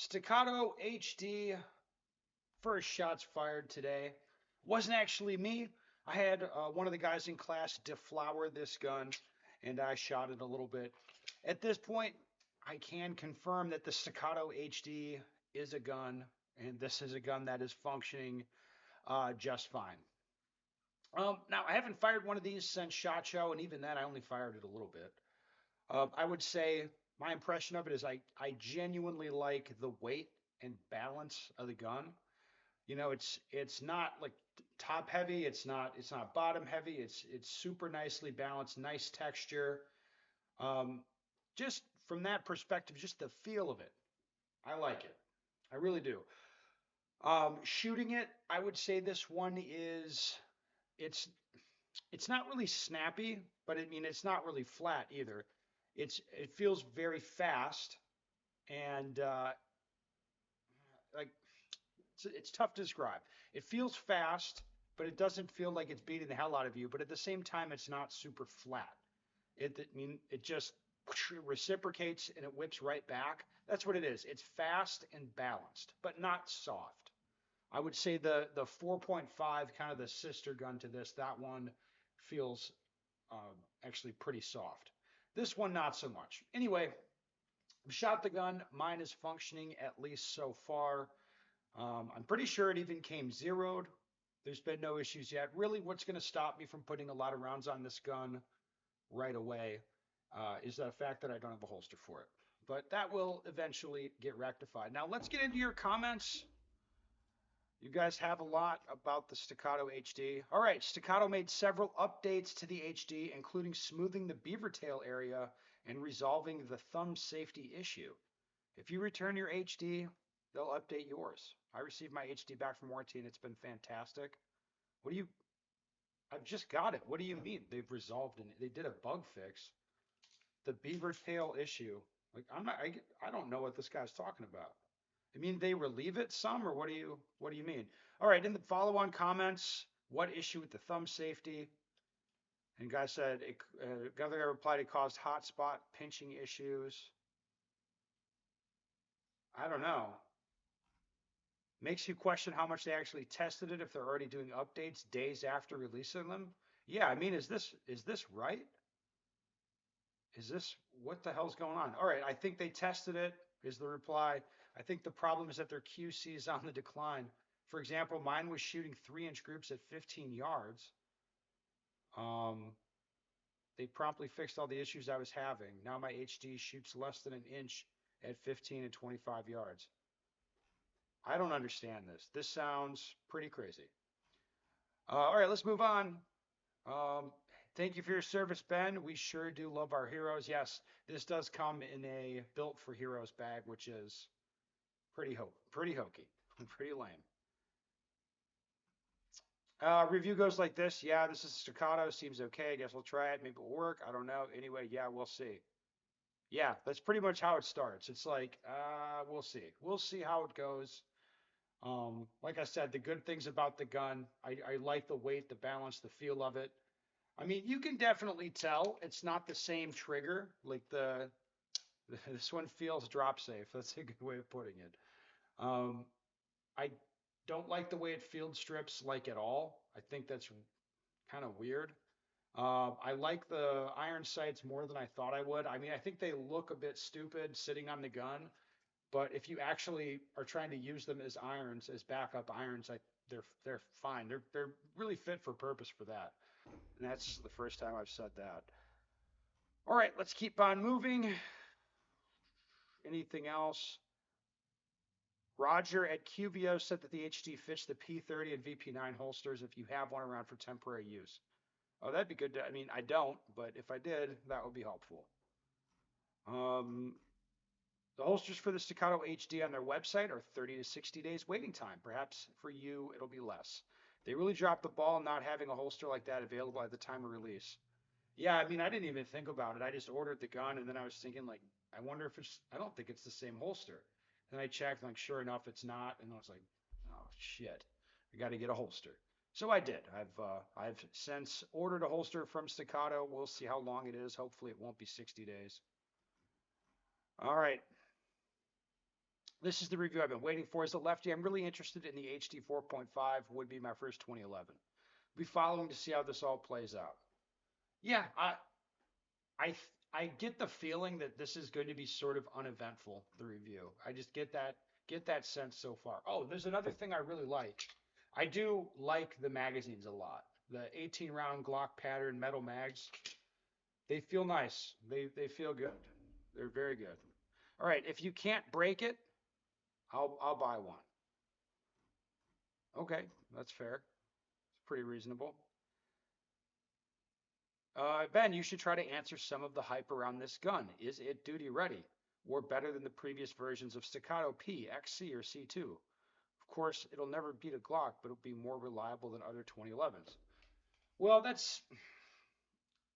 Staccato HD, first shots fired today. Wasn't actually me. I had one of the guys in class deflower this gun, and I shot it a little bit. At this point, I can confirm that the Staccato HD is a gun, and this is a gun that is functioning just fine. Now, I haven't fired one of these since SHOT Show, and even then, I only fired it a little bit. I would say my impression of it is I genuinely like the weight and balance of the gun. You know, it's not like top heavy. It's not bottom heavy. It's super nicely balanced, nice texture. Um, just from that perspective, just the feel of it, I like it. I really do. Shooting it, I would say this one is it's it's not really snappy, but I mean it's not really flat either. It feels very fast and like it's tough to describe. It feels fast, but it doesn't feel like it's beating the hell out of you. But at the same time, it's not super flat. I mean, it just reciprocates and it whips right back. That's what it is. It's fast and balanced, but not soft. I would say the 4.5, kind of the sister gun to this, that one feels actually pretty soft. This one, not so much. Anyway, shot the gun. Mine is functioning at least so far. I'm pretty sure it even came zeroed. There's been no issues yet. Really, what's going to stop me from putting a lot of rounds on this gun right away is the fact that I don't have a holster for it. But that will eventually get rectified. Now, let's get into your comments. You guys have a lot about the Staccato HD. All right, Staccato made several updates to the HD, including smoothing the beaver tail area and resolving the thumb safety issue. If you return your HD, they'll update yours. I received my HD back from warranty and it's been fantastic. What do you, I've just got it. What do you mean? They've resolved it. They did a bug fix. The beaver tail issue. Like I don't know what this guy's talking about. I mean, they relieve it some, or what do you mean? All right, in the follow-on comments, what issue with the thumb safety? And guy said, guy replied, it caused hotspot pinching issues. I don't know. Makes you question how much they actually tested it if they're already doing updates days after releasing them. Yeah, I mean, is this right? Is this what the hell's going on? All right, I think they tested it, is the reply. I think the problem is that their QC is on the decline. For example, mine was shooting 3-inch groups at 15 yards. Um, they promptly fixed all the issues I was having. Now my HD shoots less than an inch at 15 and 25 yards. I don't understand this. This sounds pretty crazy. All right, let's move on. Thank you for your service, Ben. We sure do love our heroes. Yes, this does come in a built for heroes bag, which is pretty hokey, pretty lame. Review goes like this. Yeah, this is Staccato. Seems okay. I guess I'll try it. Maybe it'll work. I don't know. Anyway, yeah, we'll see. Yeah, that's pretty much how it starts. It's like, we'll see. We'll see how it goes. Like I said, the good things about the gun, I like the weight, the balance, the feel of it. I mean, you can definitely tell it's not the same trigger. Like this one feels drop safe. That's a good way of putting it. Um, I don't like the way it field strips like at all. I think that's kind of weird. I like the iron sights more than I thought I would. I mean, I think they look a bit stupid sitting on the gun, but if you actually are trying to use them as irons, as backup irons, they're fine. They're really fit for purpose for that. And that's the first time I've said that. All right, let's keep on moving. Anything else? Roger at QVO said that the HD fits the P30 and VP9 holsters if you have one around for temporary use. Oh, that'd be good. I mean, I don't, but if I did, that would be helpful. Um, the holsters for the Staccato HD on their website are 30 to 60 days waiting time. Perhaps for you, it'll be less. They really dropped the ball not having a holster like that available at the time of release. Yeah, I mean, I didn't even think about it. I just ordered the gun, and then I was thinking, like, I wonder if it's, I don't think it's the same holster. Then I checked, and like, sure enough, it's not. And I was like, oh, shit. I got to get a holster. So I did. I've since ordered a holster from Staccato. We'll see how long it is. Hopefully, it won't be 60 days. All right. This is the review I've been waiting for. As a lefty, I'm really interested in the HD 4.5. Would be my first 2011. Be following to see how this all plays out. Yeah, I I get the feeling that this is going to be sort of uneventful, the review. I just get that sense so far. Oh, there's another thing I really like. I do like the magazines a lot. The 18 round Glock pattern metal mags, they feel nice. They feel good. They're very good. All right, if you can't break it, I'll buy one. Okay, that's fair. It's pretty reasonable. Ben, you should try to answer some of the hype around this gun. Is it duty ready? Or better than the previous versions of Staccato P, XC, or C2? Of course, it'll never beat a Glock, but it'll be more reliable than other 2011s. Well, that's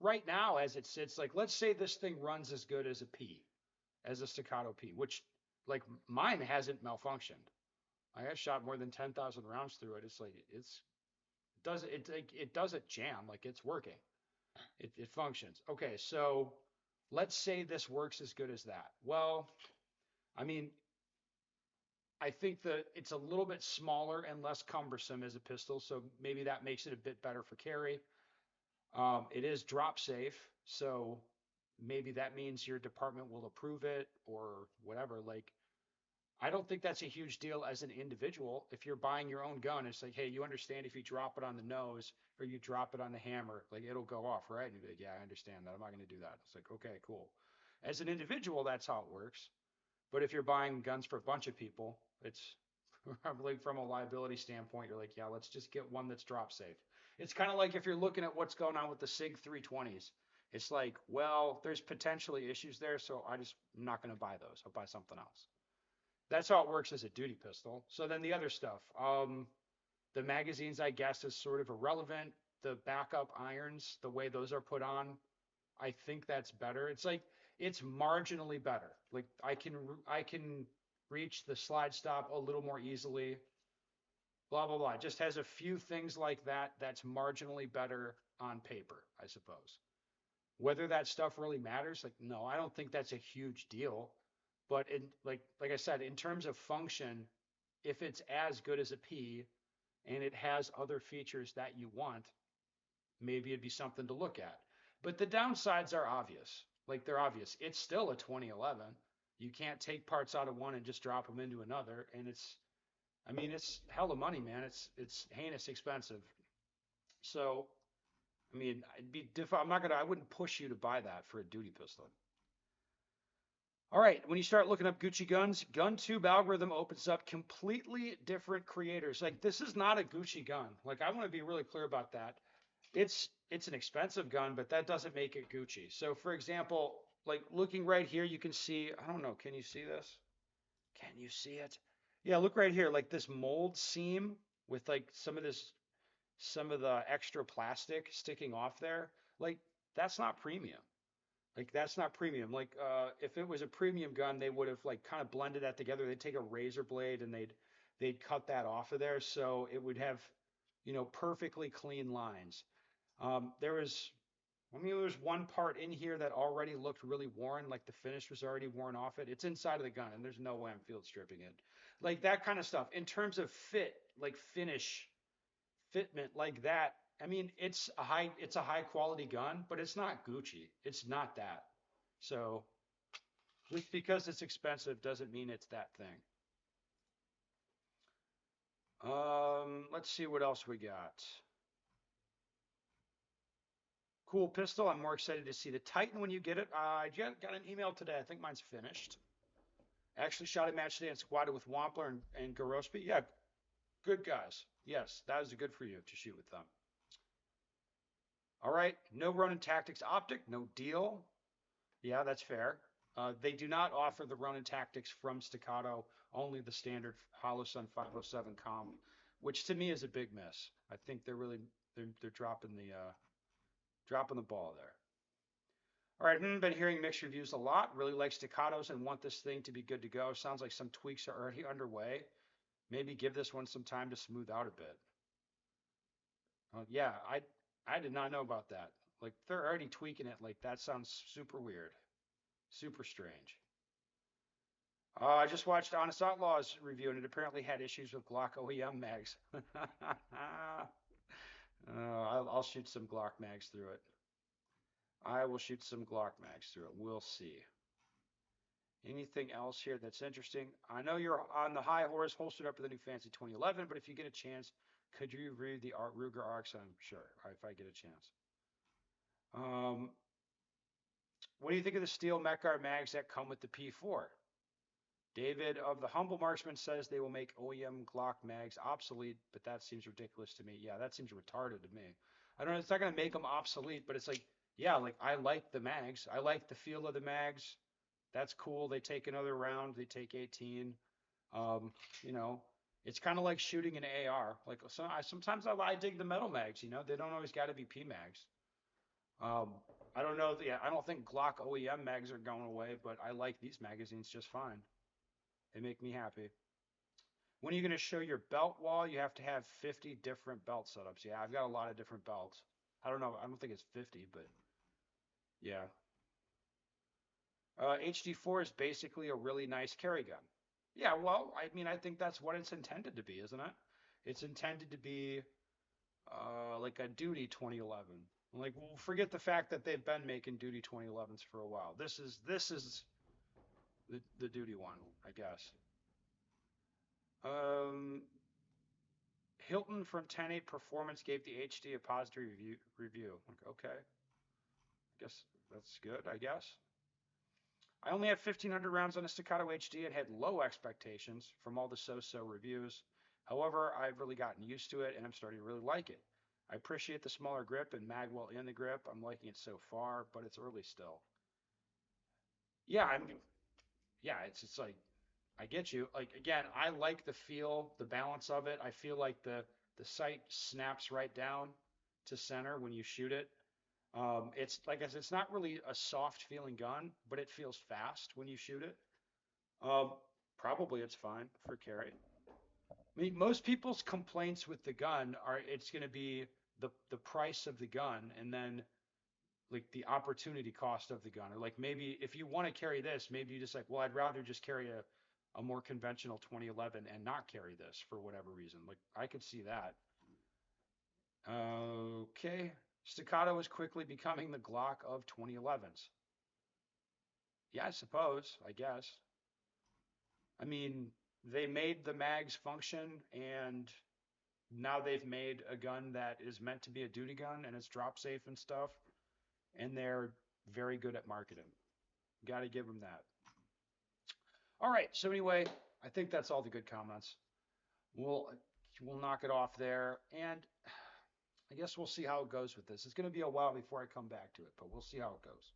right now as it sits. Like, let's say this thing runs as good as a P, as a Staccato P, which, like, mine hasn't malfunctioned. I have shot more than 10,000 rounds through it. It's like, it doesn't jam. Like, it's working. It functions. Okay, so let's say this works as good as that. Well, I mean, I think that it's a little bit smaller and less cumbersome as a pistol, so maybe that makes it a bit better for carry. It is drop safe, so maybe that means your department will approve it or whatever. Like, I don't think that's a huge deal as an individual. If you're buying your own gun, it's like, hey, you understand if you drop it on the nose or you drop it on the hammer, like it'll go off, right? And you'd be like, yeah, I understand that. I'm not going to do that. It's like, okay, cool. As an individual, that's how it works. But if you're buying guns for a bunch of people, it's probably from a liability standpoint, you're like, yeah, let's just get one that's drop safe. It's kind of like if you're looking at what's going on with the SIG 320s. It's like, well, there's potentially issues there, so I'm not going to buy those. I'll buy something else. That's how it works as a duty pistol. So then the other stuff, the magazines, I guess, is sort of irrelevant. The backup irons, the way those are put on, I think that's better. It's like it's marginally better. Like I can reach the slide stop a little more easily. Blah blah blah. It just has a few things like that that's marginally better on paper, I suppose. Whether that stuff really matters, like no, I don't think that's a huge deal. But in like I said, in terms of function, if it's as good as a P and it has other features that you want, maybe it'd be something to look at. But the downsides are obvious. Like they're obvious. It's still a 2011. You can't take parts out of one and just drop them into another. And I mean, it's hella money, man. It's heinous expensive. So, I mean, I wouldn't push you to buy that for a duty pistol. All right, when you start looking up Gucci guns, GunTube algorithm opens up completely different creators. Like this is not a Gucci gun. Like I want to be really clear about that. It's an expensive gun, but that doesn't make it Gucci. So for example, like looking right here, you can see, I don't know, can you see this? Can you see it? Yeah, look right here, like this mold seam with like some of the extra plastic sticking off there. Like that's not premium. Like that's not premium. Like if it was a premium gun, they would have like kind of blended that together. They'd take a razor blade and they'd cut that off of there, so it would have, perfectly clean lines. There was, I mean, there was one part in here that already looked really worn, like the finish was already worn off it. It's inside of the gun, and there's no way I'm field stripping it. Like that kind of stuff. In terms of fit, like finish, fitment, like that. I mean, it's a high quality gun, but it's not Gucci. It's not that. So just because it's expensive doesn't mean it's that thing. Let's see what else we got. Cool pistol. I'm more excited to see the Titan when you get it. I got an email today. I think mine's finished. Actually shot a match today and squatted with Wampler and Garospi. Yeah, good guys. Yes, that was good for you to shoot with them. All right, no Ronin Tactics optic, no deal. Yeah, that's fair. They do not offer the Ronin Tactics from Staccato, only the standard Holosun 507 comp, which to me is a big miss. I think they're dropping the ball there. All right, been hearing mixed reviews a lot. Really like Staccatos and want this thing to be good to go. Sounds like some tweaks are already underway. Maybe give this one some time to smooth out a bit. Yeah, I did not know about that. Like they're already tweaking it. Like that sounds super weird, super strange. I just watched Honest Outlaws review, and it apparently had issues with Glock OEM mags. I'll shoot some Glock mags through it. I will shoot some Glock mags through it. We'll see. Anything else here that's interesting? I know you're on the high horse, holstered up with the new fancy 2011, but if you get a chance, could you read the Art Ruger RX? I'm sure if I get a chance. Um, what do you think of the steel Mechar mags that come with the P4? David of the Humble Marksman says they will make OEM Glock mags obsolete, but that seems ridiculous to me. Yeah, that seems retarded to me. I don't know. It's not going to make them obsolete, but it's like, yeah, like I like the mags. I like the feel of the mags. That's cool. They take another round. They take 18. Um, you know, it's kind of like shooting an AR. Like sometimes I dig the metal mags. They don't always got to be P mags. Um, I don't know. Yeah, I don't think Glock OEM mags are going away, but I like these magazines just fine. They make me happy. When are you going to show your belt wall? You have to have 50 different belt setups. Yeah, I've got a lot of different belts. I don't know. I don't think it's 50, but yeah. HD4 is basically a really nice carry gun. Yeah, well, I mean, I think that's what it's intended to be, isn't it? It's intended to be like a Duty 2011. Like, well, forget the fact that they've been making Duty 2011s for a while. This is the Duty one, I guess. Um, Hilton from 10.8 Performance gave the HD a positive review. Like, okay, I guess that's good, I guess. I only had 1,500 rounds on a Staccato HD and had low expectations from all the so-so reviews. However, I've really gotten used to it and I'm starting to really like it. I appreciate the smaller grip and magwell in the grip. I'm liking it so far, but it's early still. Yeah, I mean, yeah, it's like I get you. Like again, I like the feel, the balance of it. I feel like the sight snaps right down to center when you shoot it. It's like I said, it's not really a soft feeling gun, but it feels fast when you shoot it. Um, Probably it's fine for carry. I mean, most people's complaints with the gun are it's going to be the price of the gun and then like the opportunity cost of the gun. Or like maybe if you want to carry this, maybe you just like, well, I'd rather just carry a more conventional 2011 and not carry this for whatever reason. Like I could see that. Okay. Staccato is quickly becoming the Glock of 2011s. Yeah, I suppose, I guess. I mean, they made the mags function and now they've made a gun that is meant to be a duty gun and it's drop safe and stuff. And they're very good at marketing. Got to give them that. All right. So anyway, I think that's all the good comments. We'll we'll knock it off there, and I guess we'll see how it goes with this. It's going to be a while before I come back to it, but we'll see how it goes.